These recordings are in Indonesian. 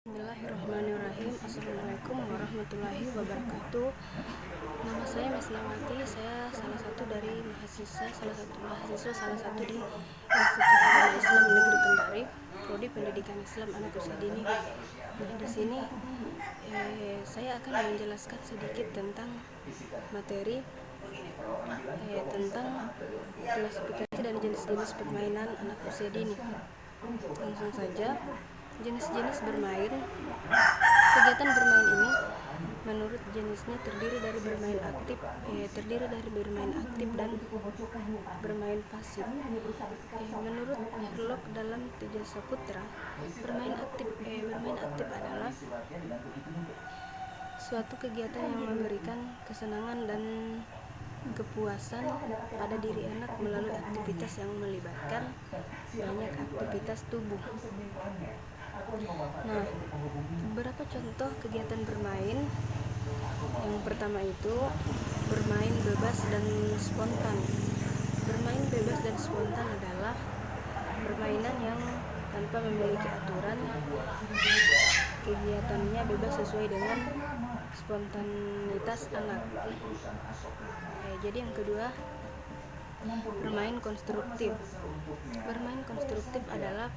Bismillahirrahmanirrahim. Assalamualaikum warahmatullahi wabarakatuh. Nama saya Mesnawati. Saya salah satu mahasiswa di Institut Agama Islam Negeri Kendari, Prodi Pendidikan Islam Anak Usia Dini. Nah, di sini saya akan menjelaskan sedikit tentang materi tentang klasifikasi dan jenis-jenis permainan anak usia dini. Langsung saja. Jenis-jenis bermain. Kegiatan bermain ini menurut jenisnya terdiri dari bermain aktif dan bermain pasif. Menurut Herlock dalam Tiga Saputra, bermain aktif adalah suatu kegiatan yang memberikan kesenangan dan kepuasan pada diri anak melalui aktivitas yang melibatkan banyak aktivitas tubuh. Nah, beberapa contoh kegiatan bermain. Yang pertama itu bermain bebas dan spontan. Bermain bebas dan spontan adalah permainan yang tanpa memiliki aturan. Kegiatannya bebas sesuai dengan spontanitas anak. Jadi yang kedua, bermain konstruktif. Bermain konstruktif adalah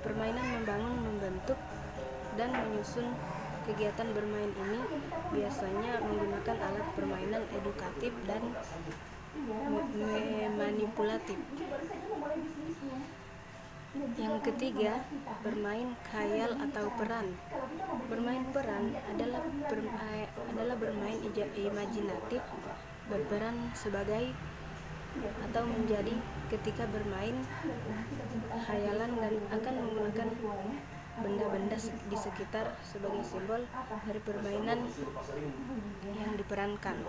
permainan membangun, membentuk, dan menyusun. Kegiatan bermain ini biasanya menggunakan alat permainan edukatif dan manipulatif. Yang ketiga, bermain khayal atau peran. Bermain peran adalah bermain imajinatif, berperan sebagai atau menjadi ketika bermain khayalan dan akan menggunakan benda-benda di sekitar sebagai simbol dari permainan yang diperankan.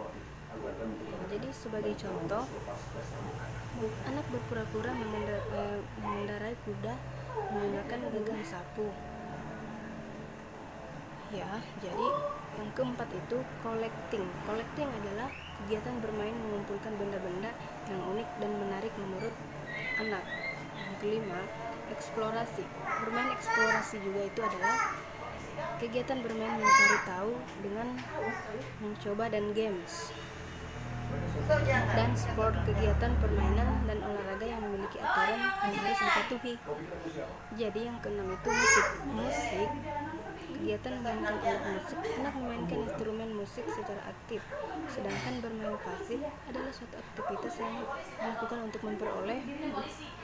Jadi sebagai contoh, anak berpura-pura mengendarai kuda menggunakan gagang sapu. Ya, jadi yang keempat itu collecting. Collecting adalah kegiatan bermain mengumpulkan benda-benda yang unik dan menarik menurut anak. Yang kelima, eksplorasi. Bermain eksplorasi juga itu adalah kegiatan bermain mencari tahu dengan mencoba dan games. Dan sport, kegiatan permainan dan olahraga yang memiliki aturan yang harus dipatuhi. Jadi yang keenam itu musik. Kegiatan memainkan alat musik. Anak memainkan instrumen musik secara aktif. Sedangkan bermain pasif adalah suatu aktivitas yang dilakukan untuk memperoleh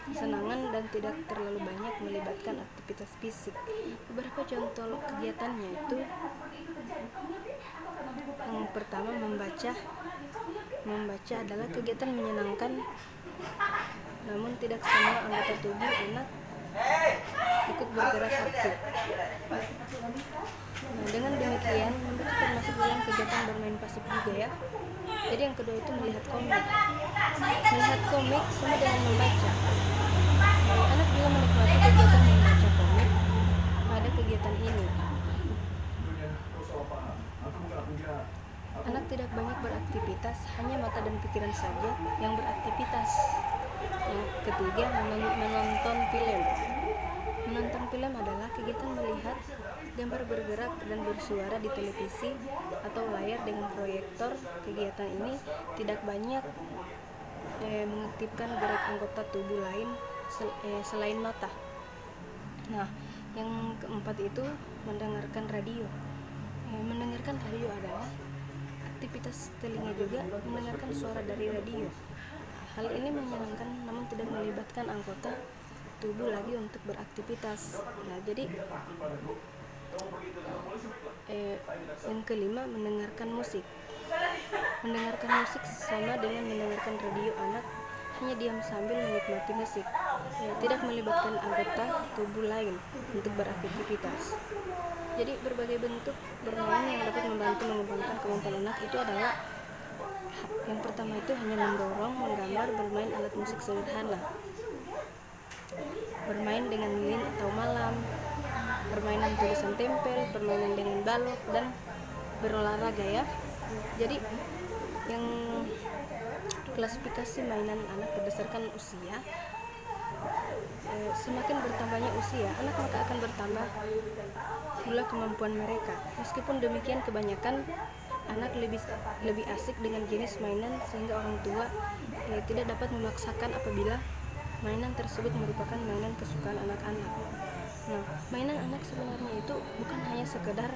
kesenangan dan tidak terlalu banyak melibatkan aktivitas fisik. Beberapa contoh kegiatannya itu, yang pertama membaca. Membaca adalah kegiatan menyenangkan, namun tidak semua anggota tubuh anak ikut bergerak aktif. Nah, dengan demikian membaca termasuk dalam kegiatan bermain pasif juga ya. Jadi yang kedua itu melihat komik. Melihat komik sama dengan membaca. Anak juga menikmati kegiatan membaca komik pada kegiatan ini. Anak tidak banyak beraktivitas, hanya mata dan pikiran saja yang beraktivitas. Yang ketiga, menonton film. Menonton film adalah kegiatan melihat gambar bergerak dan bersuara di televisi atau layar dengan proyektor. Kegiatan ini tidak banyak mengaktifkan gerak anggota tubuh lain selain mata. Nah, yang keempat itu mendengarkan radio. Mendengarkan radio adalah aktivitas telinga juga mendengarkan suara dari radio. Hal ini menyenangkan namun tidak melibatkan anggota tubuh lagi untuk beraktivitas. Nah, jadi yang kelima, mendengarkan musik. Mendengarkan musik sama dengan mendengarkan radio. Anak hanya diam sambil menikmati musik, tidak melibatkan anggota tubuh lain untuk beraktivitas. Jadi berbagai bentuk bermain yang dapat membantu mengembangkan kemampuan anak itu adalah, yang pertama itu hanya mendorong, menggambar, bermain alat musik sederhana, bermain dengan lilin atau malam, permainan tulisan tempel, permainan dengan balok, dan berolahraga ya. Jadi yang klasifikasi mainan anak berdasarkan usia semakin bertambahnya usia anak, maka akan bertambah pula kemampuan mereka. Meskipun demikian, kebanyakan anak lebih asik dengan jenis mainan sehingga orang tua tidak dapat memaksakan apabila mainan tersebut merupakan mainan kesukaan anak-anak. Nah, mainan anak sebenarnya itu bukan hanya sekedar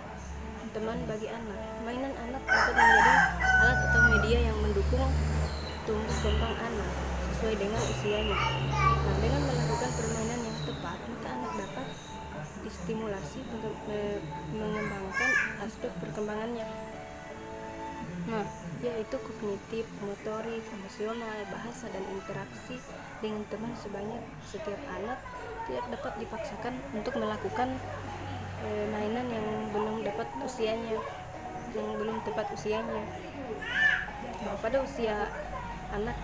teman bagi anak. Mainan anak dapat menjadi alat atau media yang mendukung tumbuh kembang anak sesuai dengan usianya. Nah, dengan melakukan permainan yang tepat, maka anak dapat distimulasi mengembangkan aspek perkembangannya. Nah, yaitu kognitif, motorik, emosional, bahasa, dan interaksi dengan teman sebanyak. Setiap anak tidak dapat dipaksakan untuk melakukan mainan yang belum tepat usianya. Nah, pada usia anak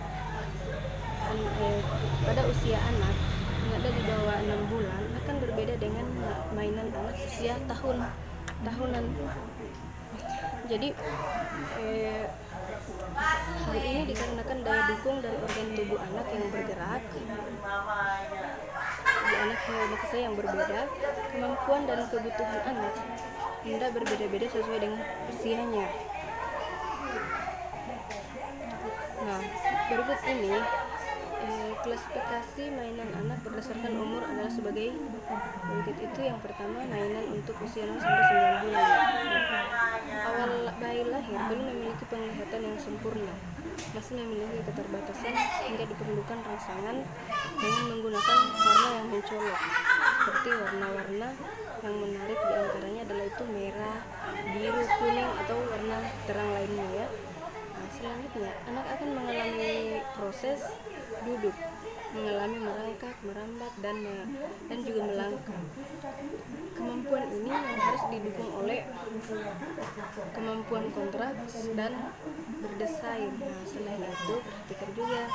yang ada di bawah 6 bulan akan berbeda dengan mainan anak usia tahunan. Jadi hal ini dikarenakan daya dukung dan organ tubuh anak yang bergerak di anak usia yang berbeda, kemampuan dan kebutuhan anak hendak berbeda-beda sesuai dengan usianya. Nah, berikut ini klasifikasi mainan anak berdasarkan umur adalah sebagai berikut. Itu yang pertama, mainan untuk usia 0 sampai 9 bulan. Awal bayi lahir belum memiliki penglihatan yang sempurna, masih memiliki keterbatasan sehingga diperlukan rangsangan dengan menggunakan warna yang mencolok, seperti warna-warna yang menarik. Diantaranya adalah itu merah, biru, kuning, atau warna terang lainnya ya. Nah, selanjutnya anak akan mengalami proses duduk, mengalami merangkak, merambat, dan juga melangkah. Kemampuan ini yang harus didukung oleh kemampuan kontraks dan berdesain. Nah, selain itu perhatikan juga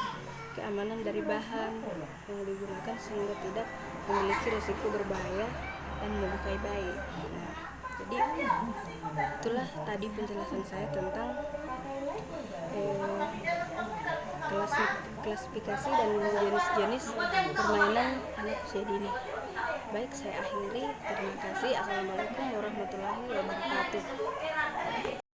keamanan dari bahan yang digunakan sehingga tidak memiliki risiko berbahaya dan melukai bayi. Nah, jadi itulah tadi penjelasan saya tentang klasifikasi dan jenis-jenis permainan anak usia dini. Baik, saya akhiri. Terima kasih. Assalamualaikum warahmatullahi wabarakatuh.